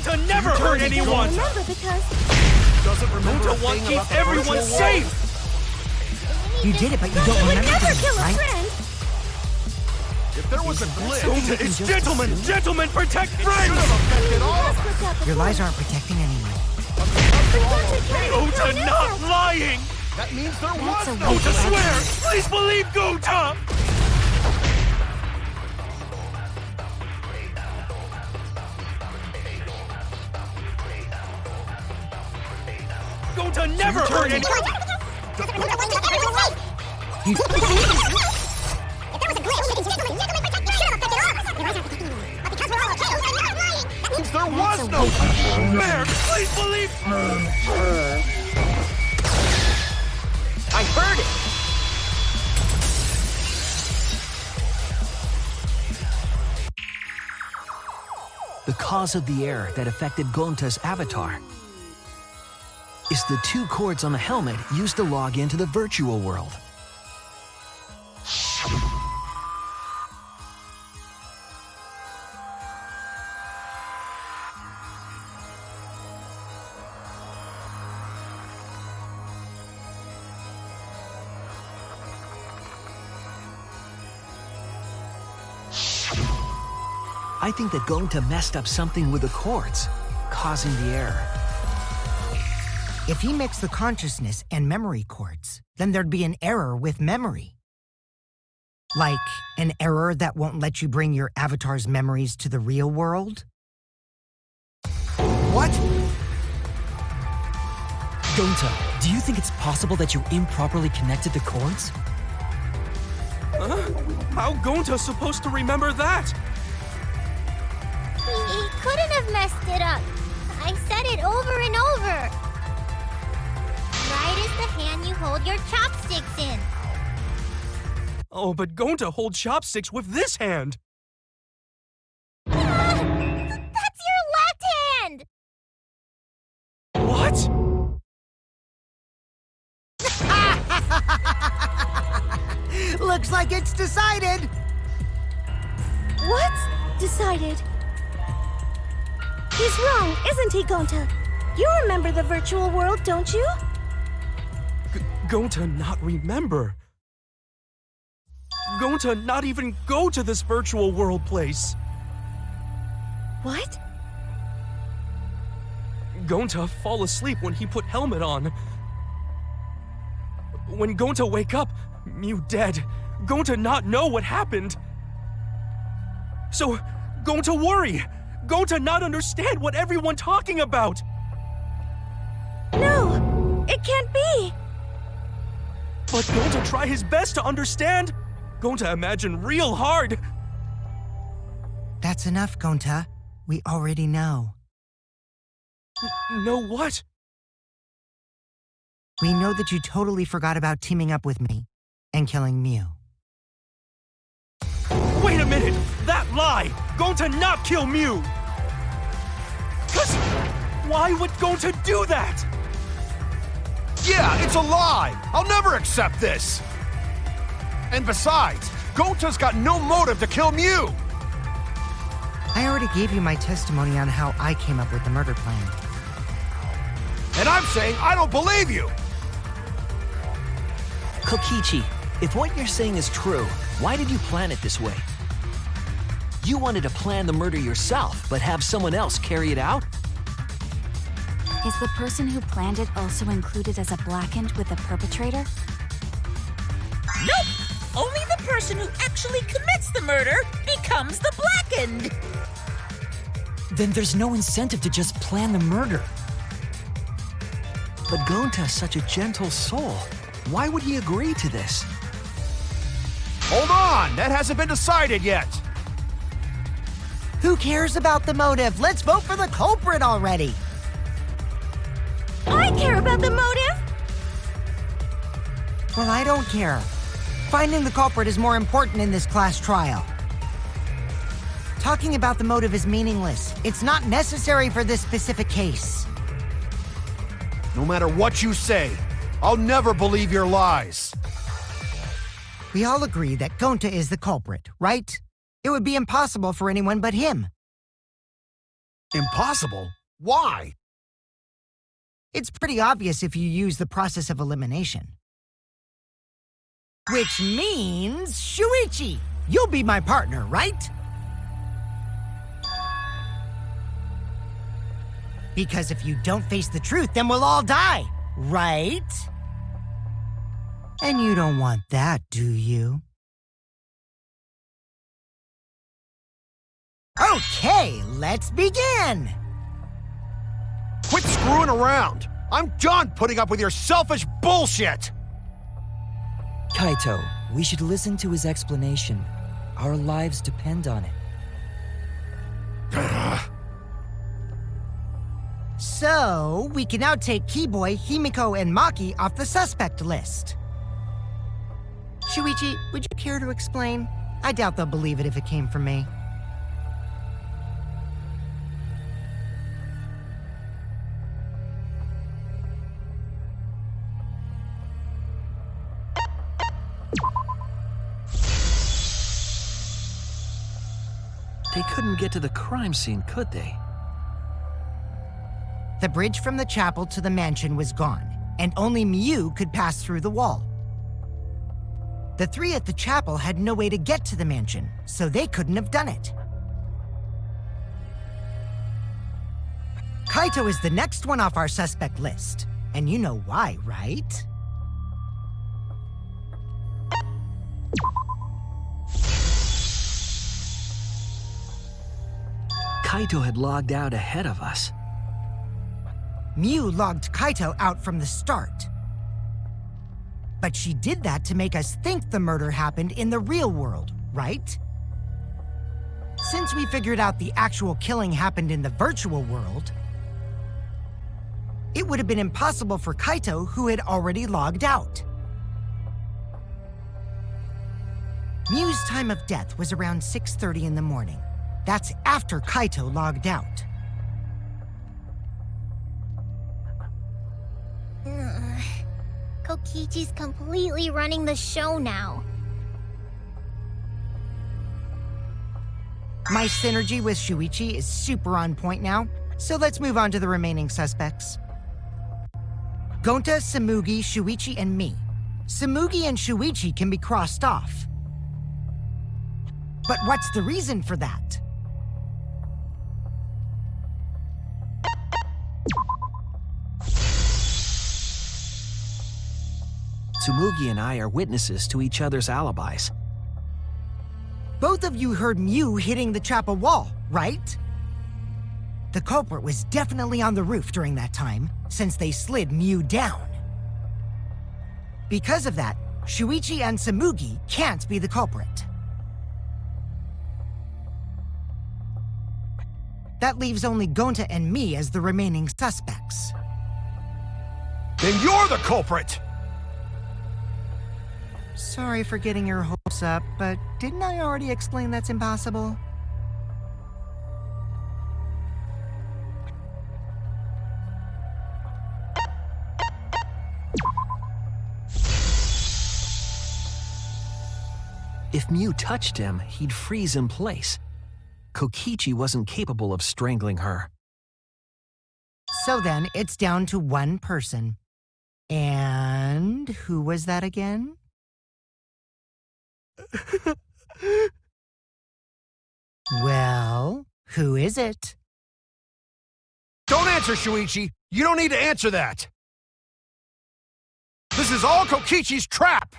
Gonta never hurt anyone! Remember because... Doesn't remember Gonta wants to keep everyone safe! You did it, but you don't remember never this, kill a right? friend! If there was a glitch, Gonta is gentlemen! Gentlemen protect friends! affected all of us. Your lies aren't protecting anyone. Gonta not lying! That means there That's was a no waste Gonta of swear! Please believe Gonta! Gonta never hurt anyone! There was no Mayor, please believe... I heard it! The cause of the error that affected Gonta's avatar is the 2 cords on the helmet used to log into the virtual world. I think that Gonta messed up something with the cords, causing the error. If he mixed the consciousness and memory cords, then there'd be an error with memory. Like an error that won't let you bring your avatar's memories to the real world? What? Gonta, do you think it's possible that you improperly connected the cords? How Gonta supposed to remember that? He couldn't have messed it up. I said it over and over. Right is the hand you hold your chopsticks in. Oh, but Gonta holds chopsticks with this hand! That's your left hand! What? Looks like it's decided! What? Decided. He's wrong, isn't he, Gonta? You remember the virtual world, don't you? Gonta not remember. Gonta not even go to this virtual world place. What? Gonta fall asleep when he put helmet on. When Gonta wake up, Mew dead. Gonta not know what happened. So, Gonta worry. Gonta not understand what everyone talking about. No, it can't be. But Gonta try his best to understand. Gonta imagine real hard. That's enough, Gonta. We already know. Know what? We know that you totally forgot about teaming up with me and killing Mew. Wait a minute! That lie! Gonta not kill Mew! Cause why would Gonta do that? Yeah, it's a lie! I'll never accept this! And besides, Gonta's got no motive to kill Mew! I already gave you my testimony on how I came up with the murder plan. And I'm saying I don't believe you! Kokichi, if what you're saying is true, why did you plan it this way? You wanted to plan the murder yourself, but have someone else carry it out? Is the person who planned it also included as a blackened with the perpetrator? Nope! Only the person who actually commits the murder becomes the blackened! Then there's no incentive to just plan the murder. But Gonta's such a gentle soul. Why would he agree to this? Hold on! That hasn't been decided yet! Who cares about the motive? Let's vote for the culprit already! I care about the motive! Well, I don't care. Finding the culprit is more important in this class trial. Talking about the motive is meaningless. It's not necessary for this specific case. No matter what you say, I'll never believe your lies. We all agree that Gonta is the culprit, right? It would be impossible for anyone but him. Impossible? Why? It's pretty obvious if you use the process of elimination. Which means, Shuichi, you'll be my partner, right? Because if you don't face the truth, then we'll all die, right? And you don't want that, do you? Okay, let's begin! Quit screwing around! I'm done putting up with your selfish bullshit! Kaito, we should listen to his explanation. Our lives depend on it. So, we can now take Keyboy, Himiko, and Maki off the suspect list. Shuichi, would you care to explain? I doubt they'll believe it if it came from me. They couldn't get to the crime scene, could they? The bridge from the chapel to the mansion was gone, and only Mew could pass through the wall. The three at the chapel had no way to get to the mansion, so they couldn't have done it. Kaito is the next one off our suspect list, and you know why, right? Kaito had logged out ahead of us. Mew logged Kaito out from the start. But she did that to make us think the murder happened in the real world, right? Since we figured out the actual killing happened in the virtual world, it would have been impossible for Kaito, who had already logged out. Mew's time of death was around 6:30 in the morning. That's after Kaito logged out. Kokichi's completely running the show now. My synergy with Shuichi is super on point now, so let's move on to the remaining suspects. Gonta, Samugi, Shuichi, and me. Samugi and Shuichi can be crossed off. But what's the reason for that? Tsumugi and I are witnesses to each other's alibis. Both of you heard Mew hitting the chapel wall, right? The culprit was definitely on the roof during that time, since they slid Mew down. Because of that, Shuichi and Samugi can't be the culprit. That leaves only Gonta and me as the remaining suspects. Then you're the culprit! Sorry for getting your hopes up, but didn't I already explain that's impossible? If Mew touched him, he'd freeze in place. Kokichi wasn't capable of strangling her. So then, it's down to one person. And who was that again? Well, who is it? Don't answer, Shuichi! You don't need to answer that! This is all Kokichi's trap!